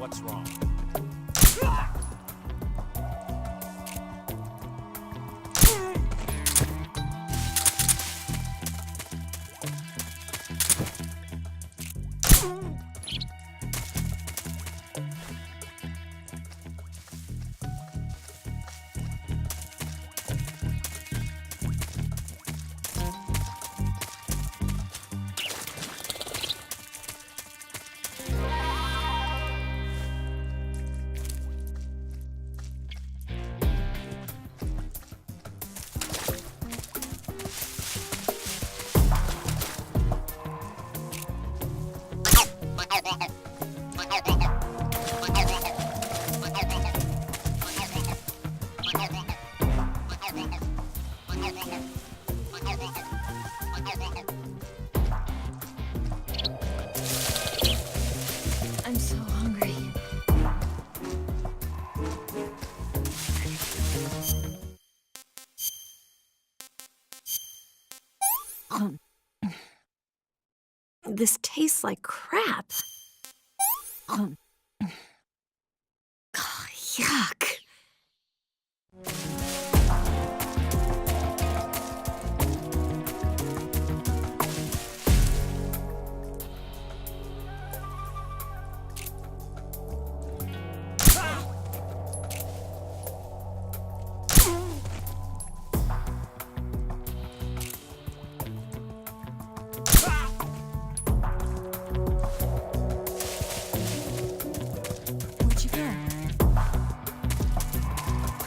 what's wrong. I'm so hungry. This tastes like crap. Yuck.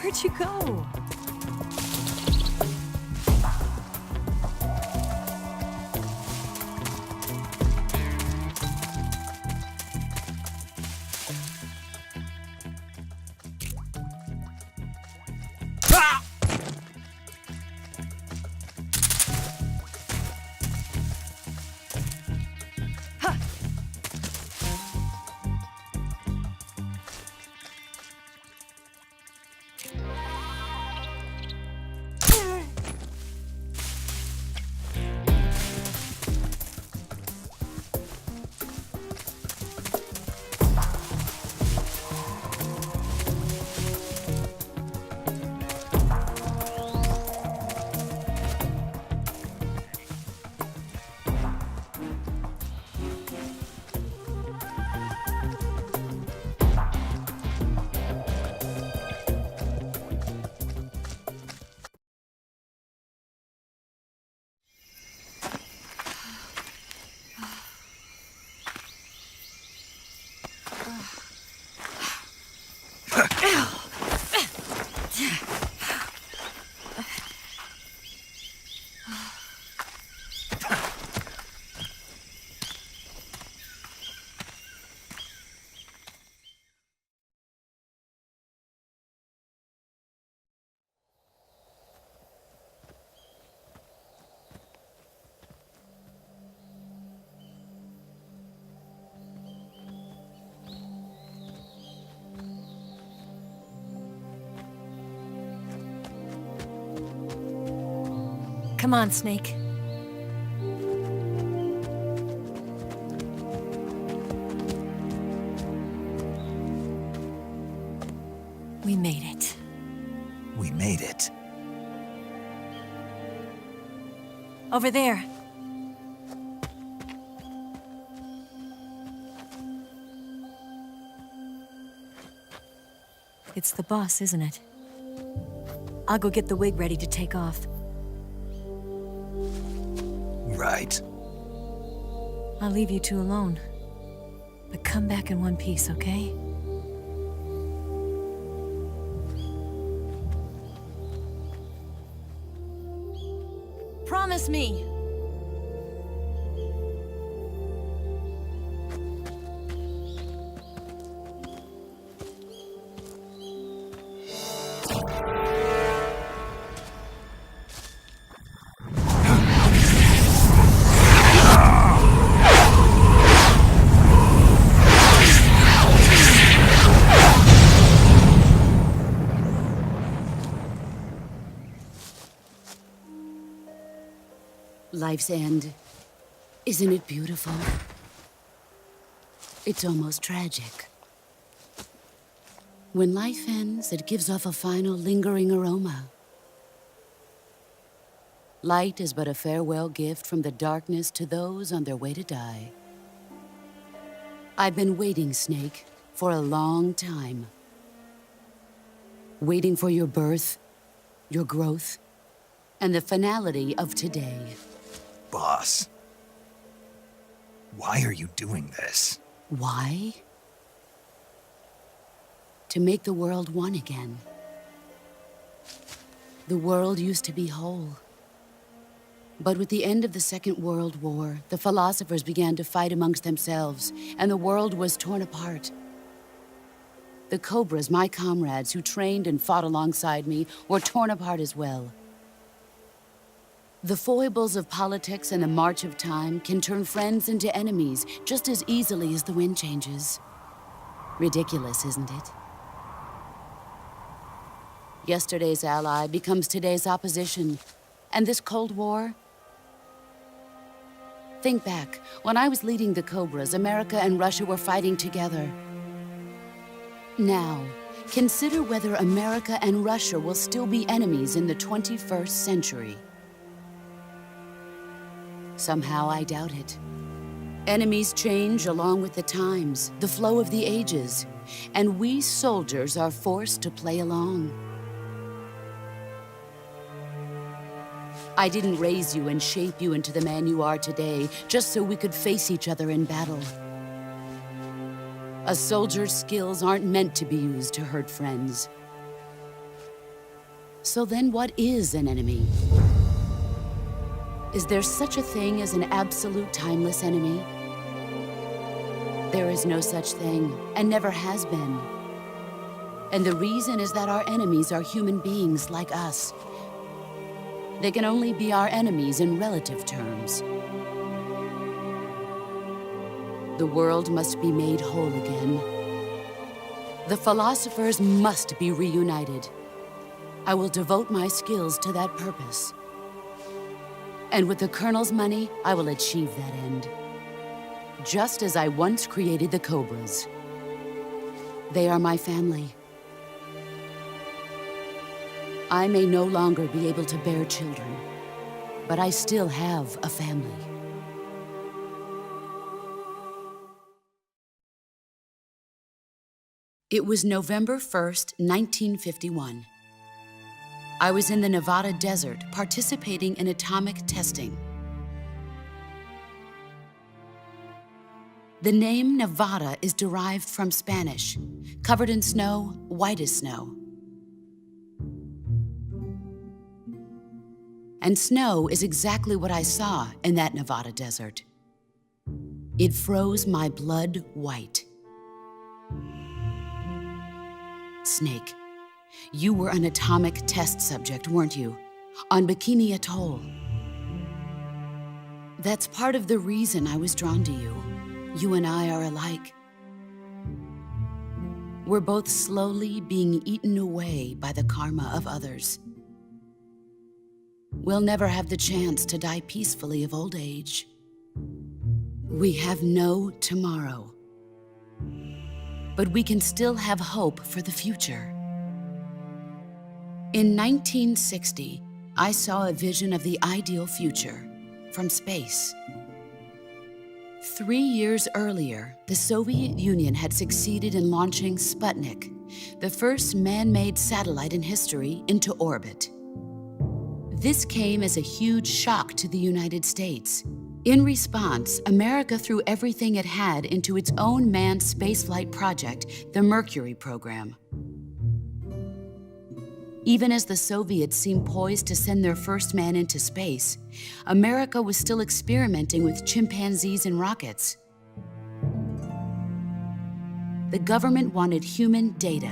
Where'd you go? Come on, Snake. We made it. We made it. Over there. It's the boss, isn't it? I'll go get the wig ready to take off. Right. I'll leave you two alone. But come back in one piece, okay? Promise me! Life's end. Isn't it beautiful? It's almost tragic. When life ends, it gives off a final lingering aroma. Light is but a farewell gift from the darkness to those on their way to die. I've been waiting, Snake, for a long time. Waiting for your birth, your growth, and the finality of today. Boss. Why are you doing this? Why? To make the world one again. The world used to be whole. But with the end of the Second World War, the philosophers began to fight amongst themselves, and the world was torn apart. The Cobras, my comrades who trained and fought alongside me, were torn apart as well. The foibles of politics and the march of time can turn friends into enemies just as easily as the wind changes. Ridiculous, isn't it? Yesterday's ally becomes today's opposition. And this Cold War? Think back. When I was leading the Cobras, America and Russia were fighting together. Now, consider whether America and Russia will still be enemies in the 21st century. Somehow I doubt it. Enemies change along with the times, the flow of the ages, and we soldiers are forced to play along. I didn't raise you and shape you into the man you are today just so we could face each other in battle. A soldier's skills aren't meant to be used to hurt friends. So then what is an enemy? Is there such a thing as an absolute timeless enemy? There is no such thing, and never has been. And the reason is that our enemies are human beings like us. They can only be our enemies in relative terms. The world must be made whole again. The philosophers must be reunited. I will devote my skills to that purpose. And with the Colonel's money, I will achieve that end. Just as I once created the Cobras. They are my family. I may no longer be able to bear children, but I still have a family. It was November 1st, 1951. I was in the Nevada desert participating in atomic testing. The name Nevada is derived from Spanish, covered in snow, white as snow. And snow is exactly what I saw in that Nevada desert. It froze my blood white. Snake, you were an atomic test subject, weren't you? On Bikini Atoll. That's part of the reason I was drawn to you. You and I are alike. We're both slowly being eaten away by the karma of others. We'll never have the chance to die peacefully of old age. We have no tomorrow. But we can still have hope for the future. In 1960, I saw a vision of the ideal future from space. 3 years earlier, the Soviet Union had succeeded in launching Sputnik, the first man-made satellite in history, into orbit. This came as a huge shock to the United States. In response, America threw everything it had into its own manned spaceflight project, the Mercury program. Even as the Soviets seemed poised to send their first man into space, America was still experimenting with chimpanzees and rockets. The government wanted human data.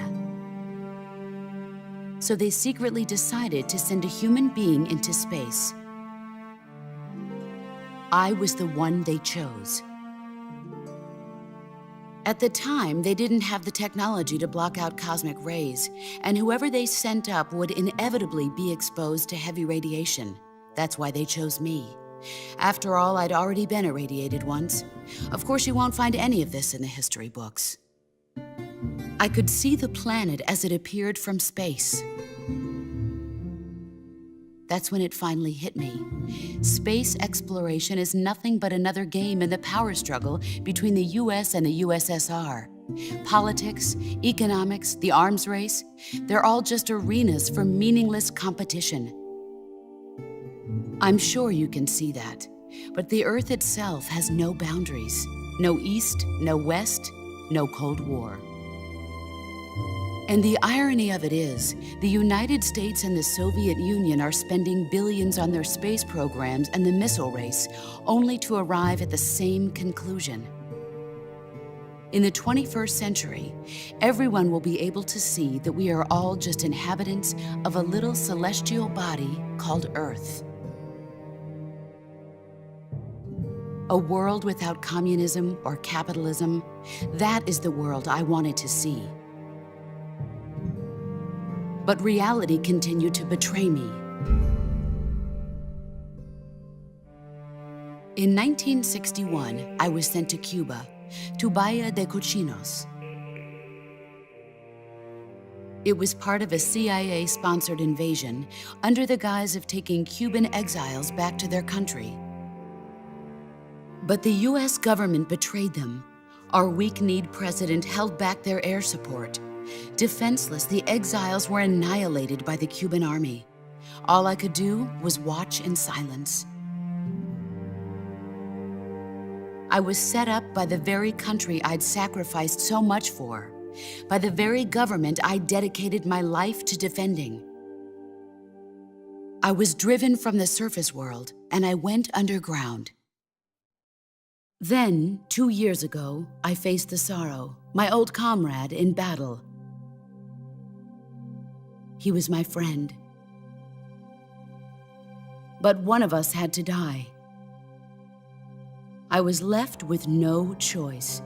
So they secretly decided to send a human being into space. I was the one they chose. At the time, they didn't have the technology to block out cosmic rays, and whoever they sent up would inevitably be exposed to heavy radiation. That's why they chose me. After all, I'd already been irradiated once. Of course, you won't find any of this in the history books. I could see the planet as it appeared from space. That's when it finally hit me. Space exploration is nothing but another game in the power struggle between the US and the USSR. Politics, economics, the arms race, they're all just arenas for meaningless competition. I'm sure you can see that, but the Earth itself has no boundaries. No East, no West, no Cold War. And the irony of it is, the United States and the Soviet Union are spending billions on their space programs and the missile race, only to arrive at the same conclusion. In the 21st century, everyone will be able to see that we are all just inhabitants of a little celestial body called Earth. A world without communism or capitalism, that is the world I wanted to see. But reality continued to betray me. In 1961, I was sent to Cuba, to Bahia de Cochinos. It was part of a CIA-sponsored invasion under the guise of taking Cuban exiles back to their country. But the US government betrayed them. Our weak-kneed president held back their air support. Defenseless, the exiles were annihilated by the Cuban army. All I could do was watch in silence. I was set up by the very country I'd sacrificed so much for, by the very government I dedicated my life to defending. I was driven from the surface world, and I went underground. Then, 2 years ago, I faced the Sorrow, my old comrade in battle. He was my friend. But one of us had to die. I was left with no choice.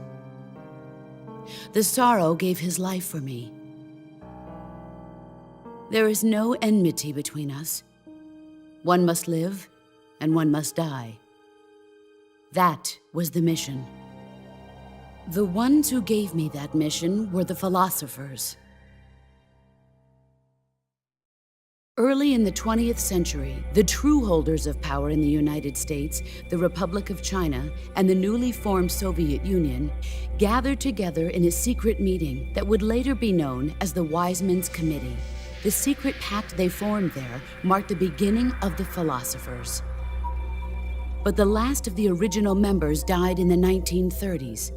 The Sorrow gave his life for me. There is no enmity between us. One must live, and one must die. That was the mission. The ones who gave me that mission were the philosophers. Early in the 20th century, the true holders of power in the United States, the Republic of China, and the newly formed Soviet Union gathered together in a secret meeting that would later be known as the Wise Men's Committee. The secret pact they formed there marked the beginning of the philosophers. But the last of the original members died in the 1930s.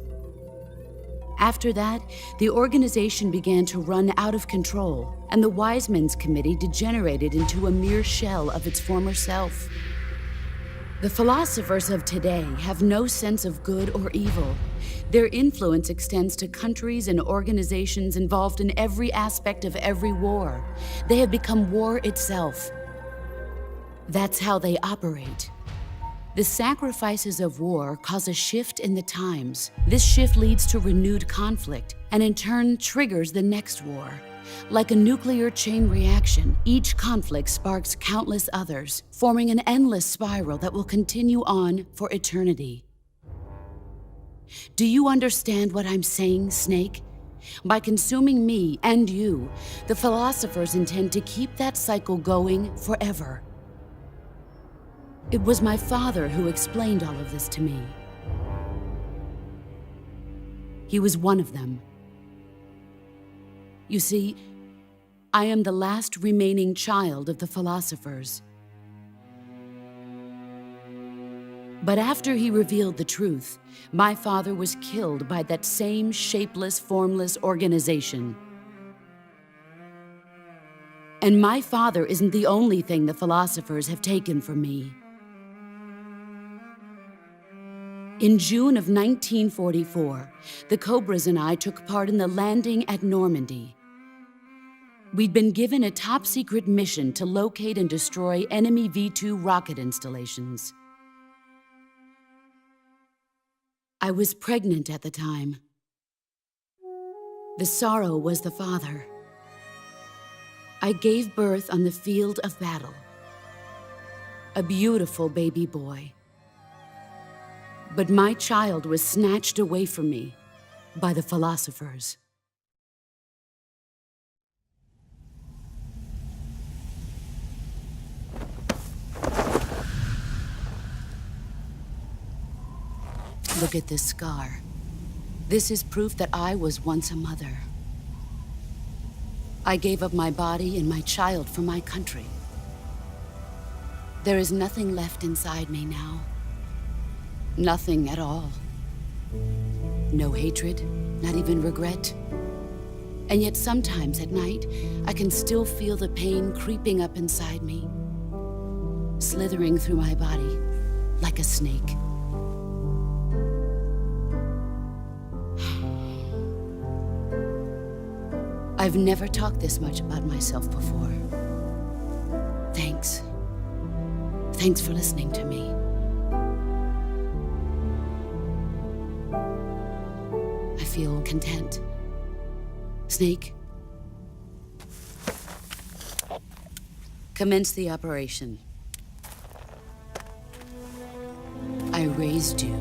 After that, the organization began to run out of control, and the Wise Men's Committee degenerated into a mere shell of its former self. The philosophers of today have no sense of good or evil. Their influence extends to countries and organizations involved in every aspect of every war. They have become war itself. That's how they operate. The sacrifices of war cause a shift in the times. This shift leads to renewed conflict, and in turn triggers the next war. Like a nuclear chain reaction, each conflict sparks countless others, forming an endless spiral that will continue on for eternity. Do you understand what I'm saying, Snake? By consuming me and you, the philosophers intend to keep that cycle going forever. It was my father who explained all of this to me. He was one of them. You see, I am the last remaining child of the philosophers. But after he revealed the truth, my father was killed by that same shapeless, formless organization. And my father isn't the only thing the philosophers have taken from me. In June of 1944, the Cobras and I took part in the landing at Normandy. We'd been given a top-secret mission to locate and destroy enemy V-2 rocket installations. I was pregnant at the time. The Sorrow was the father. I gave birth on the field of battle. A beautiful baby boy. But my child was snatched away from me by the philosophers. Look at this scar. This is proof that I was once a mother. I gave up my body and my child for my country. There is nothing left inside me now. Nothing at all. No hatred, not even regret. And yet sometimes at night, I can still feel the pain creeping up inside me, slithering through my body like a snake. I've never talked this much about myself before. Thanks. Thanks for listening to me. I feel content. Snake, commence the operation. I raised you.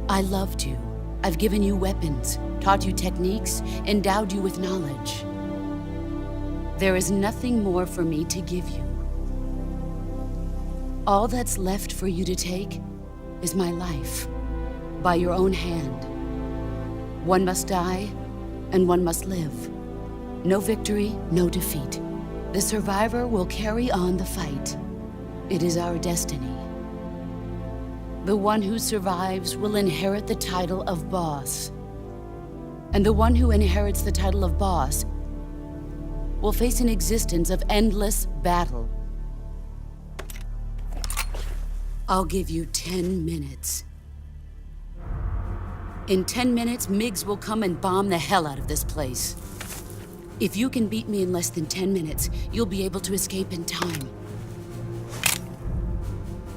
I loved you. I've given you weapons, taught you techniques, endowed you with knowledge. There is nothing more for me to give you. All that's left for you to take is my life, by your own hand. One must die, and one must live. No victory, no defeat. The survivor will carry on the fight. It is our destiny. The one who survives will inherit the title of boss. And the one who inherits the title of boss will face an existence of endless battle. I'll give you 10 minutes. In 10 minutes, MiGs will come and bomb the hell out of this place. If you can beat me in less than 10 minutes, you'll be able to escape in time.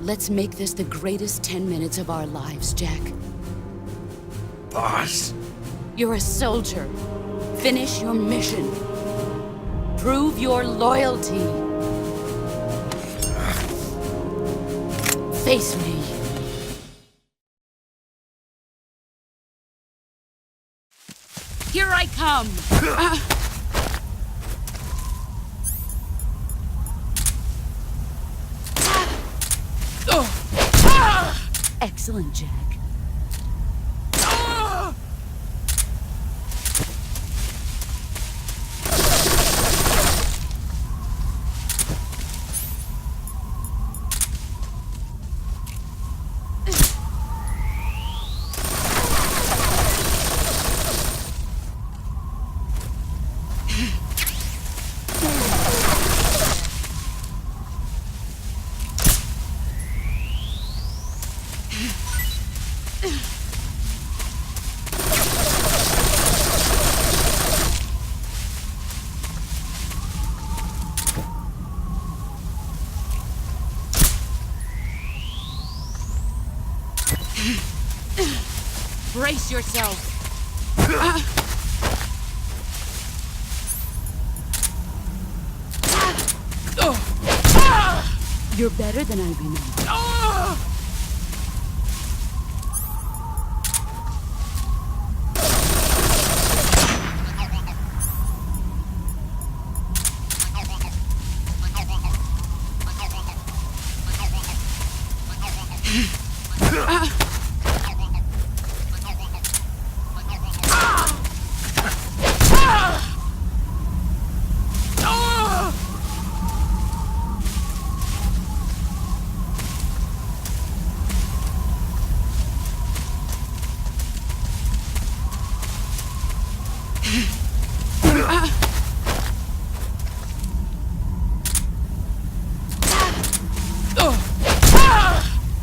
Let's make this the greatest 10 minutes of our lives, Jack. Boss. You're a soldier. Finish your mission. Prove your loyalty. Face me. Here I come! Excellent, Jack. Brace yourself. You're better than I remember.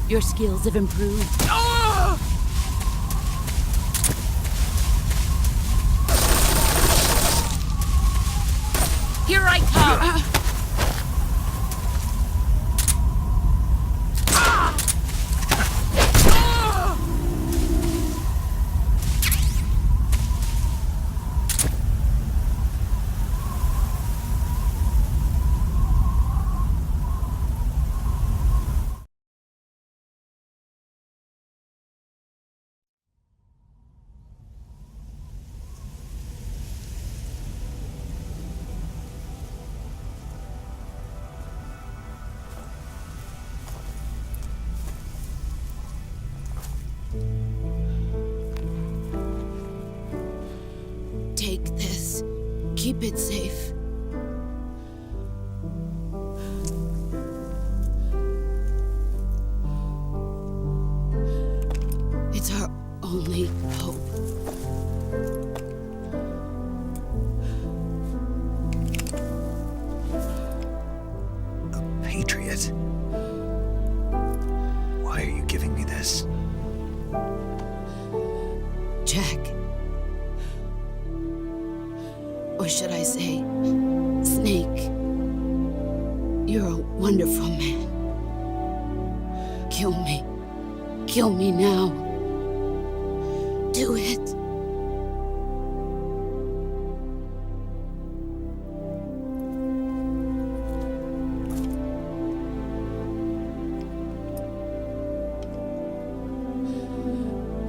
Your skills have improved. Here I come! it safe. It's our only hope. A patriot? Why are you giving me this? Jack. Or should I say, Snake. You're a wonderful man. Kill me. Kill me now. Do it.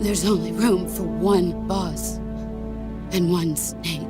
There's only room for one boss and one snake.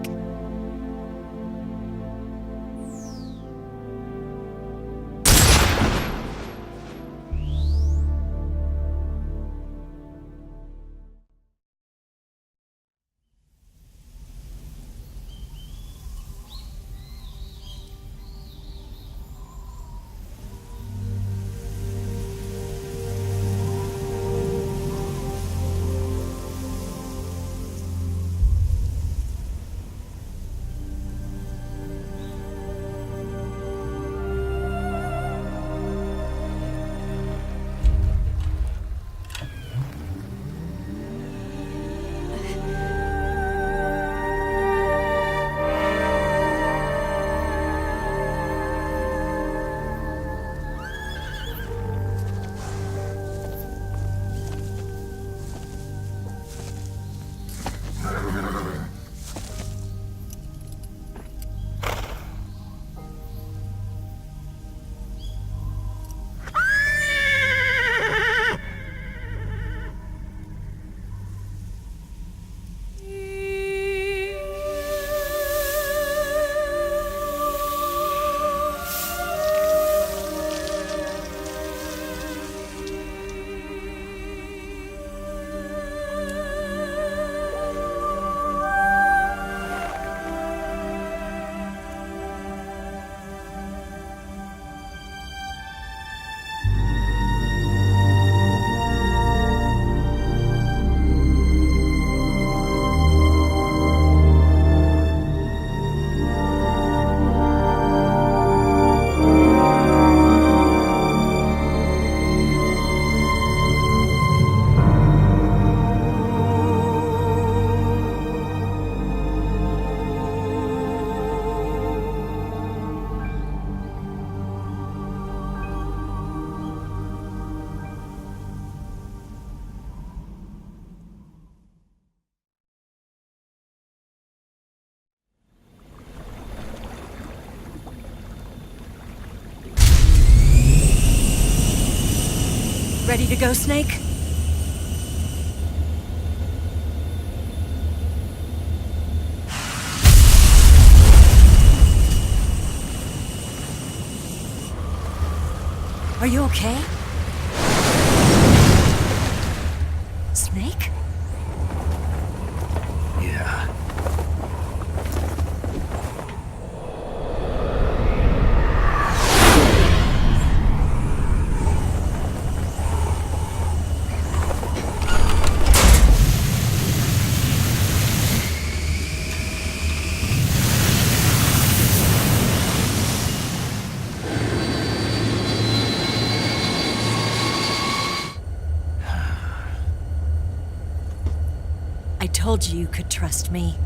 Ready to go, Snake? Are you okay? Snake? Yeah. I told you you could trust me.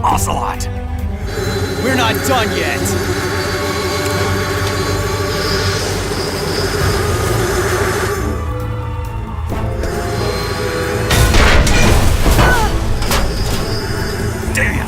Ocelot! We're not done yet! Damn!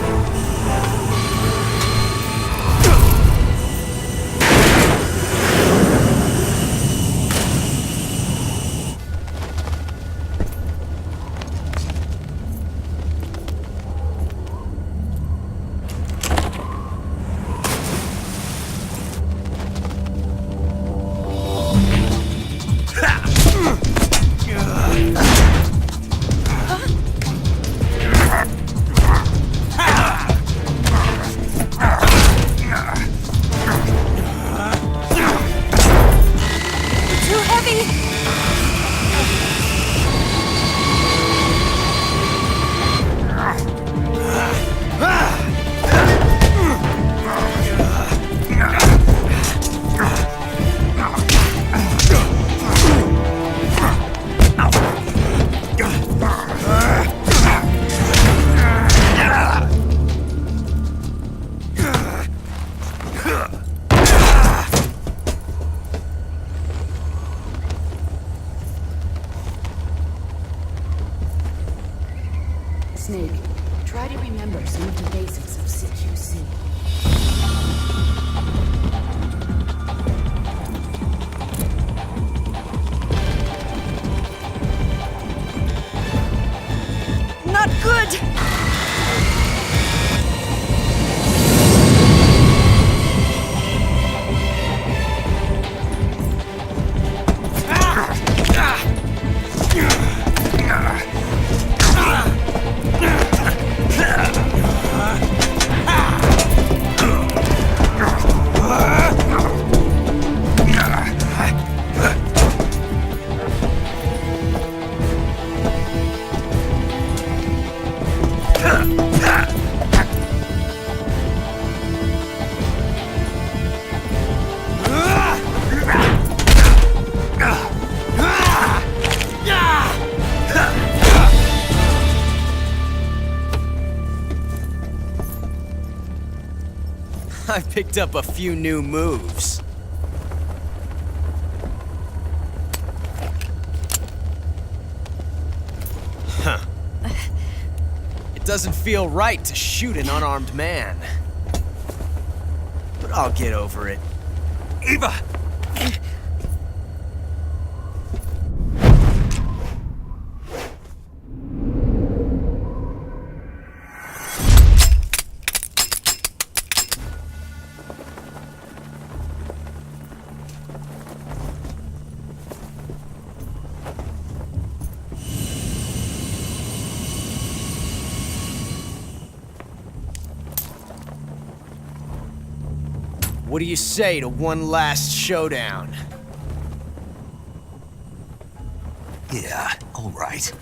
Snake, try to remember some of the basics of CQC. Not good! I picked up a few new moves. Huh. It doesn't feel right to shoot an unarmed man. But I'll get over it. Eva! What do you say to one last showdown? Yeah, all right.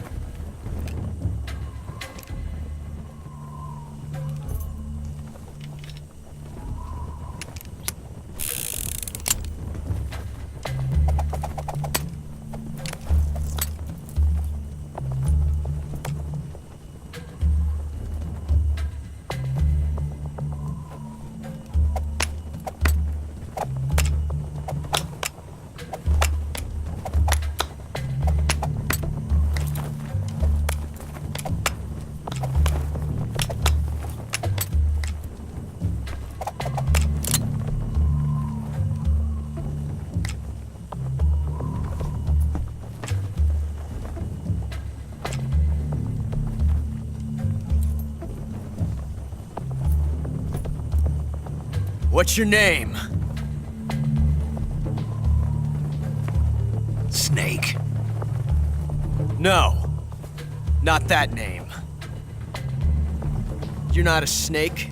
What's your name? Snake. No, not that name. You're not a snake,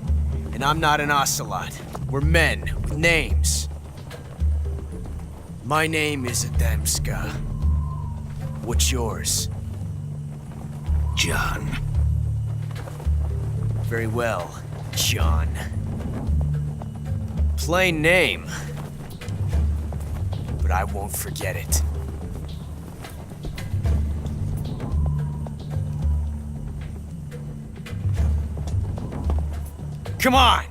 and I'm not an ocelot. We're men with names. My name is Adamska. What's yours? John. Very well, John. Plain name, but I won't forget it. Come on!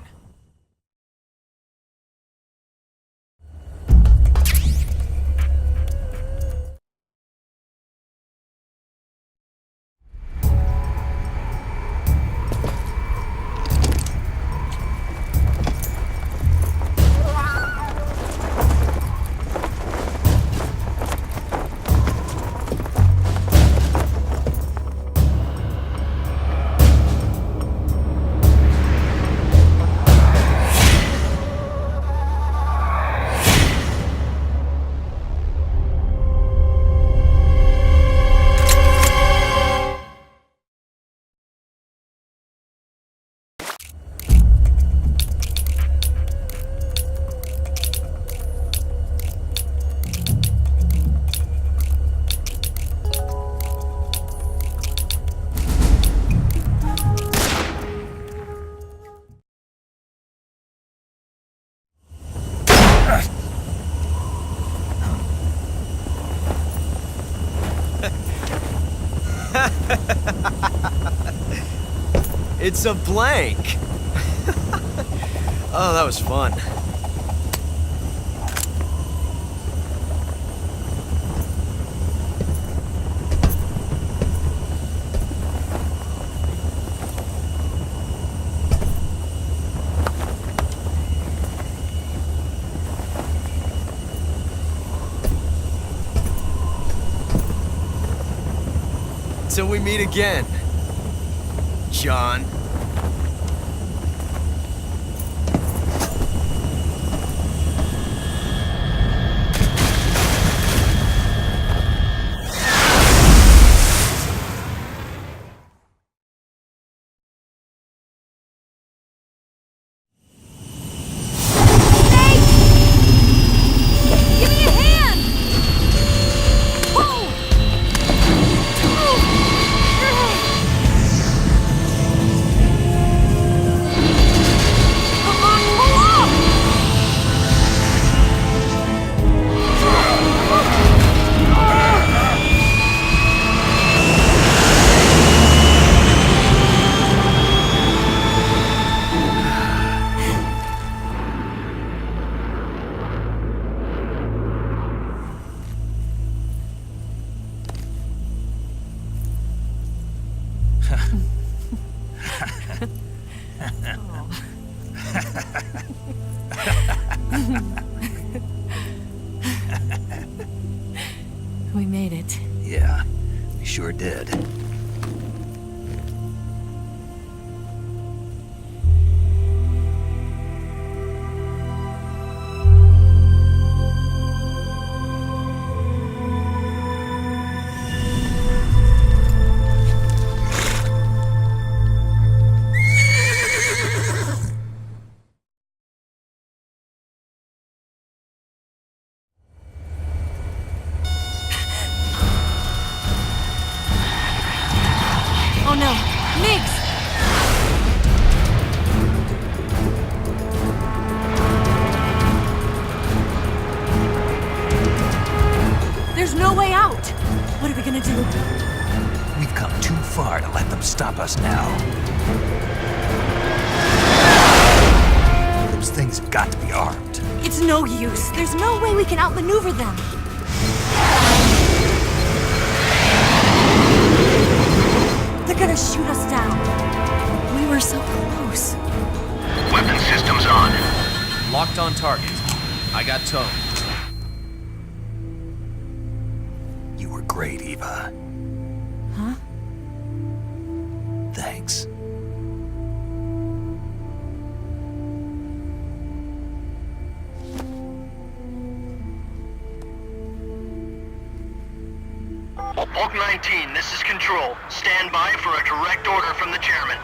It's a blank. Oh, that was fun. Till we meet again, John. Give me a hand! Whoa! Come on, pull up! We made it. Yeah, we sure did. Oh no, Migs! There's no way out! What are we gonna do? We've come too far to let them stop us now. Those things have got to be armed. It's no use. There's no way we can outmaneuver them. They're gonna shoot us down. We were so close. Weapon systems on. Locked on target. I got towed. You were great, Eva. Huh? Thanks. Bulk 19, this is Control. Stand by for a direct order from the chairman.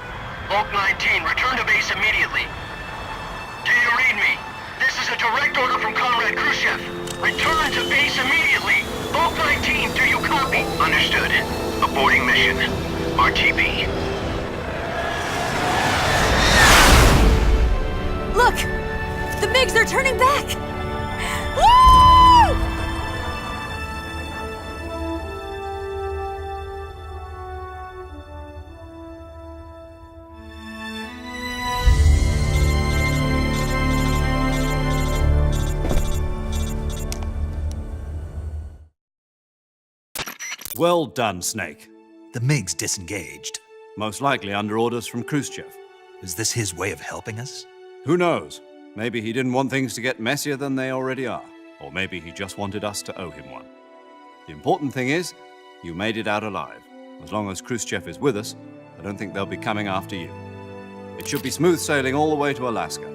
Bulk 19, return to base immediately. Do you read me? This is a direct order from Comrade Khrushchev. Return to base immediately. Bulk 19, do you copy? Understood. Aborting mission. RTB. Look! The MiGs are turning back! Woo! Well done, Snake. The MiGs disengaged. Most likely under orders from Khrushchev. Is this his way of helping us? Who knows? Maybe he didn't want things to get messier than they already are. Or maybe he just wanted us to owe him one. The important thing is, you made it out alive. As long as Khrushchev is with us, I don't think they'll be coming after you. It should be smooth sailing all the way to Alaska.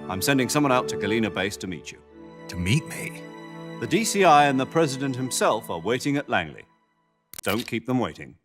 I'm sending someone out to Galena Base to meet you. To meet me? The DCI and the President himself are waiting at Langley. Don't keep them waiting.